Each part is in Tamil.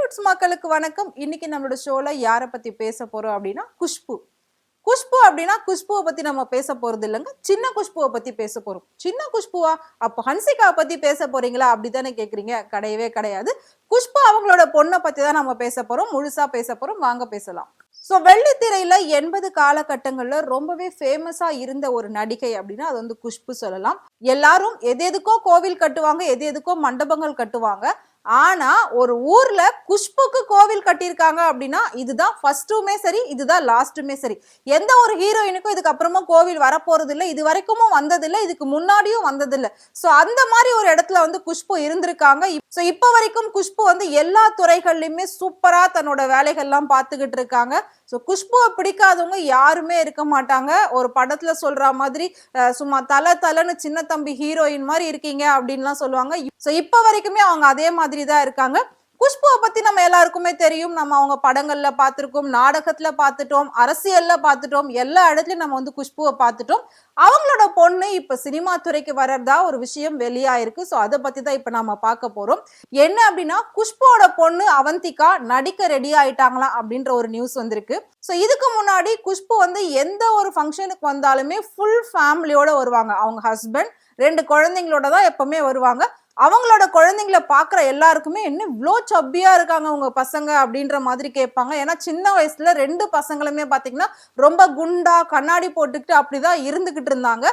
ரூட்ஸ் மக்களுக்கு வணக்கம். இன்னைக்கு நம்மளோட ஷோல யாரை பத்தி பேச போறோம் அப்படின்னா குஷ்பு. குஷ்பு அப்படின்னா குஷ்புவை பத்தி நம்ம பேச போறது இல்லைங்க, சின்ன குஷ்புவை பத்தி பேச போறோம். சின்ன குஷ்புவா? அப்போ ஹன்சிகாவை பத்தி பேச போறீங்களா அப்படித்தானே கேக்குறீங்க? கிடையவே கிடையாது. குஷ்பு அவங்களோட பொண்ணை பத்தி தான் நம்ம பேச போறோம், முழுசா பேச போறோம். வாங்க பேசலாம். ஸோ வெள்ளித்திரையில 80 காலகட்டங்கள்ல ரொம்பவே ஃபேமஸா இருந்த ஒரு நடிகை அப்படின்னா அது வந்து குஷ்பு சொல்லலாம். எல்லாரும் எதுக்கோ கோவில் கட்டுவாங்க, எதுக்கோ மண்டபங்கள் கட்டுவாங்க. ஆனா ஒரு ஊர்ல குஷ்புக்கு கோவில் கட்டியிருக்காங்க அப்படின்னா இதுதான் ஃபர்ஸ்ட்டுமே சரி, இதுதான் லாஸ்ட்டுமே சரி. எந்த ஒரு ஹீரோயினுக்கும் இதுக்கு அப்புறமா கோவில் வரப்போறது இல்லை, இது வரைக்கும் வந்ததில்லை, இதுக்கு முன்னாடியும் வந்ததில்லை. ஸோ அந்த மாதிரி ஒரு இடத்துல வந்து குஷ்பு இருந்திருக்காங்க. ஸோ இப்போ வரைக்கும் குஷ்பு வந்து எல்லா துறைகள்லையுமே சூப்பரா தன்னோட வேலைகள்லாம் பார்த்துக்கிட்டு இருக்காங்க. ஸோ குஷ்புவை பிடிக்காதவங்க யாருமே இருக்க மாட்டாங்க. ஒரு படத்துல சொல்ற மாதிரி சும்மா தலன்னு சின்ன தம்பி ஹீரோயின் மாதிரி இருக்கீங்க அப்படின்லாம் சொல்லுவாங்க. ஸோ இப்போ வரைக்குமே அவங்க அதே மாதிரி தான் இருக்காங்க. குஷ்புவை பத்தி நம்ம எல்லாருக்குமே தெரியும். நம்ம அவங்க படங்கள்ல பார்த்திருக்கோம், நாடகத்துல பார்த்துட்டோம், அரசியல்ல பார்த்துட்டோம், எல்லா இடத்துலயும் நம்ம வந்து குஷ்புவை பார்த்துட்டோம். அவங்களோட பொண்ணு இப்ப சினிமா துறைக்கு வர்றதா ஒரு விஷயம் வெளியாயிருக்கு. ஸோ அதை பத்தி தான் இப்ப நம்ம பார்க்க போறோம். என்ன அப்படின்னா குஷ்புவோட பொண்ணு அவந்திகா நடிக்க ரெடி ஆயிட்டாங்களா அப்படின்ற ஒரு நியூஸ் வந்திருக்கு. ஸோ இதுக்கு முன்னாடி குஷ்பு வந்து எந்த ஒரு ஃபங்க்ஷனுக்கு வந்தாலுமே ஃபுல் ஃபேமிலியோட வருவாங்க. அவங்க ஹஸ்பண்ட் 2 குழந்தைங்களோட தான் எப்பவுமே வருவாங்க. அவங்களோட குழந்தைங்களை பார்க்குற எல்லாருக்குமே என்ன இவ்வளோ சப்பியா இருக்காங்க உங்க பசங்க அப்படின்ற மாதிரி கேட்பாங்க. ஏன்னா சின்ன வயசுல 2 பசங்களுமே பார்த்தீங்கன்னா ரொம்ப குண்டா கண்ணாடி போட்டுக்கிட்டு அப்படிதான் இருந்துகிட்டு இருந்தாங்க.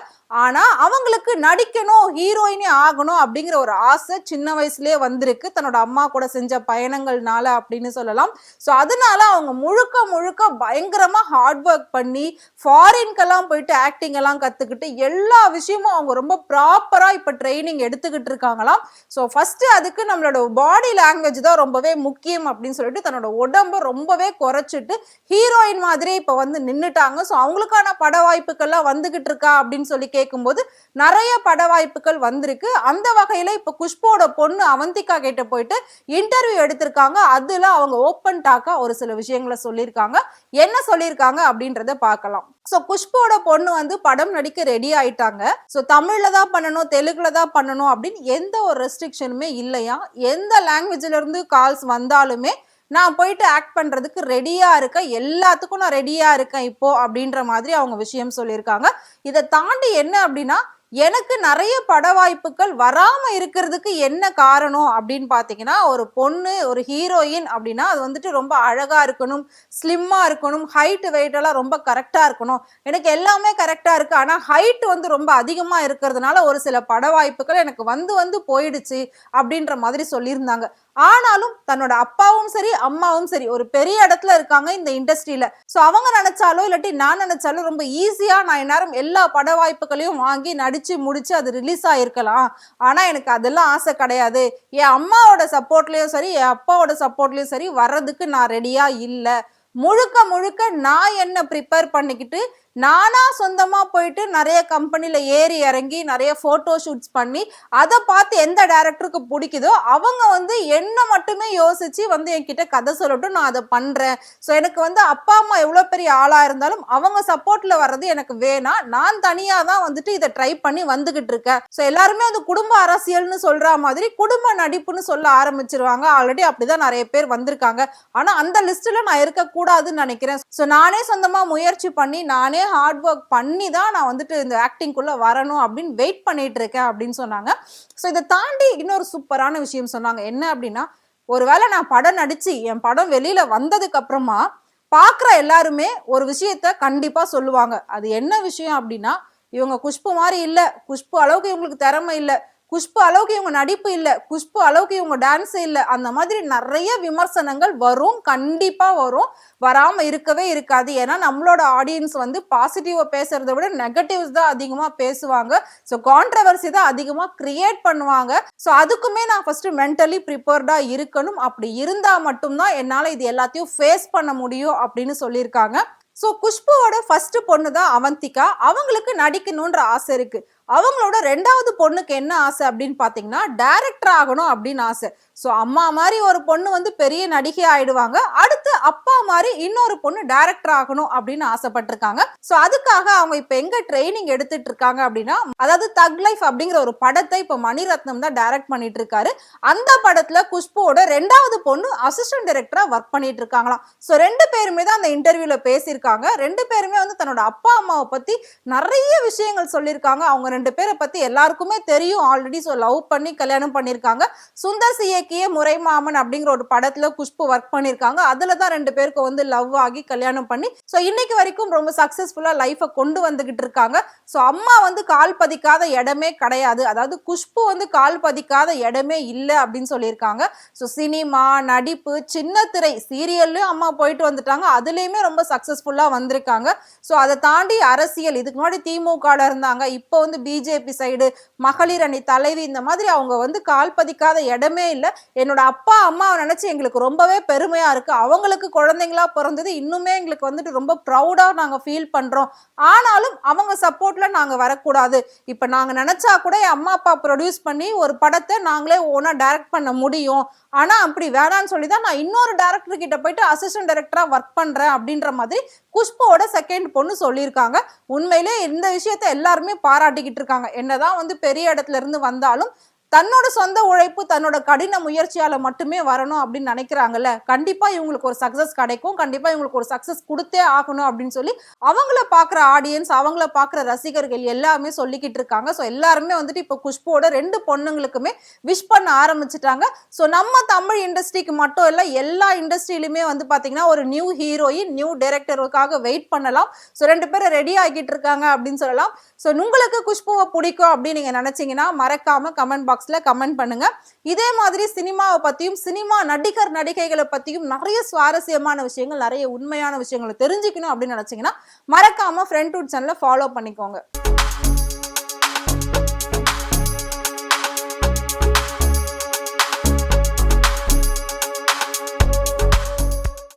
ஆனா அவங்களுக்கு நடிக்கணும், ஹீரோயினே ஆகணும் அப்படிங்கிற ஒரு ஆசை சின்ன வயசுலயே வந்திருக்கு, தன்னோட அம்மா கூட செஞ்ச பயணங்கள்னால அப்படின்னு சொல்லலாம். ஸோ அதனால அவங்க முழுக்க பயங்கரமா ஹார்ட் ஒர்க் பண்ணி ஃபாரின்கெல்லாம் போயிட்டு ஆக்டிங் எல்லாம் கத்துக்கிட்டு எல்லா விஷயமும் அவங்க ரொம்ப ப்ராப்பரா இப்ப ட்ரைனிங் எடுத்துக்கிட்டு இருக்காங்களாம். ஸோ ஃபர்ஸ்ட் அதுக்கு நம்மளோட பாடி லாங்குவேஜ் தான் ரொம்பவே முக்கியம் அப்படின்னு சொல்லிட்டு தன்னோட உடம்பை ரொம்பவே குறைச்சிட்டு ஹீரோயின் மாதிரி இப்ப வந்து நின்னுட்டாங்க. ஸோ அவங்களுக்கான பட வாய்ப்புகள்லாம் வந்துகிட்டு இருக்கா அப்படின்னு சொல்லி கேட்கும்போது நிறைய பட வாய்ப்புகள் வந்திருக்கு. அந்த வகையில இப்ப குஷ்புவோட பொண்ணு அவந்திகா கிட்ட போயிட்டு இன்டர்வியூ எடுத்திருக்காங்க. அதுல அவங்க ஓப்பன் டாக்கா ஒரு சில விஷயங்களை சொல்லியிருக்காங்க. என்ன சொல்லியிருக்காங்க அப்படின்றத பார்க்கலாம். ஸோ குஷ்புவோட பொண்ணு வந்து படம் நடிக்க ரெடி ஆயிட்டாங்க. ஸோ தமிழ்ல தான் பண்ணணும், தெலுங்குல தான் பண்ணணும் அப்படின்னு எந்த ஒரு ரெஸ்ட்ரிக்ஷனுமே இல்லையா. எந்த லாங்குவேஜ்ல இருந்து கால்ஸ் வந்தாலுமே நான் போயிட்டு ஆக்ட் பண்றதுக்கு ரெடியா இருக்கேன், எல்லாத்துக்கும் நான் ரெடியா இருக்கேன் இப்போ அப்படின்ற மாதிரி அவங்க விஷயம் சொல்லியிருக்காங்க. இதை தாண்டி என்ன அப்படின்னா எனக்கு நிறைய பட வாய்ப்புகள் வராம இருக்கிறதுக்கு என்ன காரணம் அப்படின்னு பாத்தீங்கன்னா ஒரு பொண்ணு ஒரு ஹீரோயின் அப்படின்னா அது வந்துட்டு ரொம்ப அழகா இருக்கணும், ஸ்லிம்மா இருக்கணும், ஹைட் வெயிட் எல்லாம் ரொம்ப கரெக்டா இருக்கணும். எனக்கு எல்லாமே கரெக்டா இருக்கு, ஆனா ஹைட் வந்து ரொம்ப அதிகமா இருக்கிறதுனால ஒரு சில பட வாய்ப்புகள் எனக்கு வந்து போயிடுச்சு அப்படின்ற மாதிரி சொல்லியிருந்தாங்க. ஆனாலும் தன்னோட அப்பாவும் சரி அம்மாவும் சரி ஒரு பெரிய இடத்துல இருக்காங்க இந்த இண்டஸ்ட்ரியில. ஸோ அவங்க நினைச்சாலோ இல்லாட்டி நான் நினைச்சாலும் ரொம்ப ஈஸியா நான் இந்நேரம் எல்லா பட வாய்ப்புகளையும் வாங்கி நடிச்சு முடிச்சு அது ரிலீஸ் ஆயிருக்கலாம். ஆனா எனக்கு அதெல்லாம் ஆசை கிடையாது. என் அம்மாவோட சப்போர்ட்லயும் சரி என் அப்பாவோட சப்போர்ட்லயும் சரி வர்றதுக்கு நான் ரெடியா இல்லை. முழுக்க நான் என்ன ப்ரிப்பேர் பண்ணிக்கிட்டு நானா சொந்தமா போயிட்டு நிறைய கம்பெனில ஏறி இறங்கி நிறைய போட்டோ ஷூட்ஸ் பண்ணி அதை பார்த்து எந்த டைரக்டருக்கு பிடிக்குதோ அவங்க வந்து என்ன மட்டுமே யோசிச்சு வந்து என்கிட்ட கதை சொல்லட்டும், நான் அதை பண்றேன். ஸோ எனக்கு வந்து அப்பா அம்மா எவ்வளவு பெரிய ஆளா இருந்தாலும் அவங்க சப்போர்ட்ல வர்றது எனக்கு வேணாம், நான் தனியா தான் வந்துட்டு இதை ட்ரை பண்ணி வந்துகிட்டு இருக்கேன். ஸோ எல்லாருமே வந்து குடும்ப அரசியல்னு சொல்ற மாதிரி குடும்ப நடிப்புன்னு சொல்ல ஆரம்பிச்சிருவாங்க. ஆல்ரெடி அப்படிதான் நிறைய பேர் வந்திருக்காங்க. ஆனா அந்த லிஸ்ட்ல நான் இருக்கக்கூடாதுன்னு நினைக்கிறேன். ஸோ நானே சொந்தமா முயற்சி பண்ணி நானே ஹார்ட் ஒர்க் பண்ணி தான் நான் வந்துட்டு இந்த ஆக்டிங்குள்ள வரணும் அப்படின்னு வெயிட் பண்ணிட்டு இருக்கேன் அப்படின்னு சொன்னாங்க. ஸோ இதை தாண்டி இன்னொரு சூப்பரான விஷயம் சொன்னாங்க. என்ன அப்படின்னா ஒருவேளை நான் படம் நடிச்சு என் படம் வெளியில வந்ததுக்கு அப்புறமா பாக்குற எல்லாருமே ஒரு விஷயத்த கண்டிப்பா சொல்லுவாங்க. அது என்ன விஷயம் அப்படின்னா இவங்க குஷ்பு மாதிரி இல்ல, குஷ்பு அளவுக்கு இவங்களுக்கு திறமை இல்லை, குஷ்பு அளவுக்கு இவங்க நடிப்பு இல்லை, குஷ்பு அளவுக்கு இவங்க டான்ஸ் இல்லை, அந்த மாதிரி நிறைய விமர்சனங்கள் வரும், கண்டிப்பா வரும், வராம இருக்கவே இருக்காது. ஏன்னா நம்மளோட ஆடியன்ஸ் வந்து பாசிட்டிவா பேசுறதை விட நெகட்டிவ்ஸ் தான் அதிகமா பேசுவாங்க. ஸோ கான்ட்ரவர்சி தான் அதிகமா கிரியேட் பண்ணுவாங்க. ஸோ அதுக்குமே நான் ஃபர்ஸ்ட் மென்டலி ப்ரிப்பேர்டா இருக்கணும். அப்படி இருந்தா மட்டும்தான் என்னால இது எல்லாத்தையும் ஃபேஸ் பண்ண முடியும் அப்படின்னு சொல்லியிருக்காங்க. ஸோ குஷ்புவோட ஃபர்ஸ்ட் பொண்ணு தான் அவந்திகா. அவங்களுக்கு நடிக்கணும்ன்ற ஆசை இருக்கு. அவங்களோட 2வது பொண்ணுக்கு என்ன ஆசை அப்படின்னு பாத்தீங்கன்னா டைரக்டர் ஆகணும் அப்படின்னு ஆசை. ஸோ அம்மா மாதிரி ஒரு பொண்ணு வந்து பெரிய நடிகை ஆயிடுவாங்க. அடுத்து அப்பா மாதிரி இன்னொரு பொண்ணு டைரக்டர் ஆகணும் அப்படின்னு ஆசைப்பட்டிருக்காங்க. சோ அதுக்காக அவங்க இப்ப எங்க ட்ரைனிங் எடுத்துட்டு இருக்காங்க அப்படின்னா, அதாவது தக் லைஃப் அப்படிங்கிற ஒரு படத்தை இப்ப மணிரத்னம் தான் டைரக்ட் பண்ணிட்டு இருக்காரு. அந்த படத்துல குஷ்புவோட 2வது பொண்ணு அசிஸ்டன்ட் டைரக்டரா ஒர்க் பண்ணிட்டு இருக்காங்களாம். சோ 2 பேருமே தான் அந்த இன்டர்வியூல பேசியிருக்காங்க. 2 பேருமே வந்து தன்னோட அப்பா அம்மாவை பத்தி நிறைய விஷயங்கள் சொல்லியிருக்காங்க. அவங்க 2 பேரை பத்தி எல்லாருக்குமே தெரியும் ஆல்ரெடி. சோ லவ் பண்ணி கல்யாணம் பண்ணியிருக்காங்க. சுந்தர் சி இயக்கிய முறைமாமன் அப்படிங்கிற ஒரு படத்துல குஷ்பு ஒர்க் பண்ணியிருக்காங்க. அதுல தான் 2 பேருக்கு வந்து லவ் ஆகி கல்யாணம் பண்ணி சோ இன்னைக்கு வரைக்கும் ரொம்ப சக்சஸ்ஃபுல்லா லைஃப கொண்டு வந்துகிட்டு இருக்காங்க. சோ அம்மா வந்து கால் பதிக்காத இடமே கிடையாது. அதாவது குஷ்பு வந்து கால் பதிக்காத இடமே இல்ல அப்படின்னு சொல்லியிருக்காங்க. சோ சினிமா, நடிப்பு, சின்ன திரை, சீரியல்லயும் அம்மா போயிட்டு வந்துட்டாங்க. அதுலயுமே ரொம்ப சக்சஸ்ஃபுல்லா வந்திருக்காங்க. சோ அதை தாண்டி அரசியல், இதுக்கு முன்னாடி திமுகல இருந்தாங்க. இப்போ வந்து பிஜேபி சைடு, மகளிர் அணி தலைவி, இந்த மாதிரி அவங்க வந்து கால் பதிக்காத இடமே இல்ல. என்னோட அப்பா அம்மாவை நினைச்சு எங்களுக்கு ரொம்பவே பெருமையா இருக்கு. அவங்களுக்கு குழந்தைங்களா பிறந்தது இன்னுமே எங்களுக்கு வந்துட்டு ரொம்ப ப்ரௌடா நாங்க ஃபீல் பண்றோம். ஆனாலும் அவங்க சப்போர்ட்ல நாங்க வரக்கூடாது. இப்ப நாங்க நினைச்சா கூட என் அம்மா அப்பா ப்ரொடியூஸ் பண்ணி ஒரு படத்தை நாங்களே ஓனா டைரக்ட் பண்ண முடியும். ஆனா அப்படி வேணான்னு சொல்லி தான் நான் இன்னொரு டைரக்டர் கிட்ட போயிட்டு அசிஸ்டன்ட் டைரக்டரா ஒர்க் பண்றேன் அப்படின்ற மாதிரி குஷ்புவோட செகண்ட் பொண்ணு சொல்லியிருக்காங்க. உண்மையிலே இந்த விஷயத்தை எல்லாருமே பாராட்டிக்கிட்டு இருக்காங்க. என்னதான் வந்து பெரிய இடத்துல இருந்து வந்தாலும் தன்னோட சொந்த உழைப்பு, தன்னோட கடின முயற்சியால மட்டுமே வரணும் அப்படின்னு நினைக்கிறாங்கல்ல, கண்டிப்பா இவங்களுக்கு ஒரு சக்சஸ் கிடைக்கும். கண்டிப்பா இவங்களுக்கு ஒரு சக்சஸ் கொடுத்தே ஆகணும் அப்படின்னு சொல்லி அவங்கள பாக்குற ஆடியன்ஸ், அவங்கள பாக்குற ரசிகர்கள் எல்லாமே சொல்லிக்கிட்டு இருக்காங்க. சோ எல்லாருமே வந்துட்டு இப்ப குஷ்புவோட 2 பொண்ணுங்களுக்குமே விஷ் பண்ண ஆரம்பிச்சுட்டாங்க. சோ நம்ம தமிழ் இண்டஸ்ட்ரிக்கு மட்டும் இல்ல, எல்லா இண்டஸ்ட்ரியிலுமே வந்து பாத்தீங்கன்னா ஒரு நியூ ஹீரோயின், நியூ டைரக்டருக்காக வெயிட் பண்ணலாம். சோ 2 பேரும் ரெடி ஆகிட்டு இருக்காங்க அப்படின்னு சொல்லலாம். சோ உங்களுக்கு குஷ்புவை பிடிக்கும் அப்படின்னு நீங்க நினைச்சீங்கன்னா மறக்காம கமெண்ட் பாக்ஸ்ல கமெண்ட் பண்ணுங்க. இதே மாதிரி சினிமாவை பத்தியும், சினிமா நடிகர் நடிகைகளை பத்தியும் நிறைய சுவாரஸ்யமான விஷயங்கள், நிறைய உண்மையான விஷயங்களை தெரிஞ்சுக்கணும் அப்படின்னு நினைச்சீங்கன்னா மறக்காம ஃப்ரெண்ட் டூட் சேனலை ஃபாலோ பண்ணிக்கோங்க.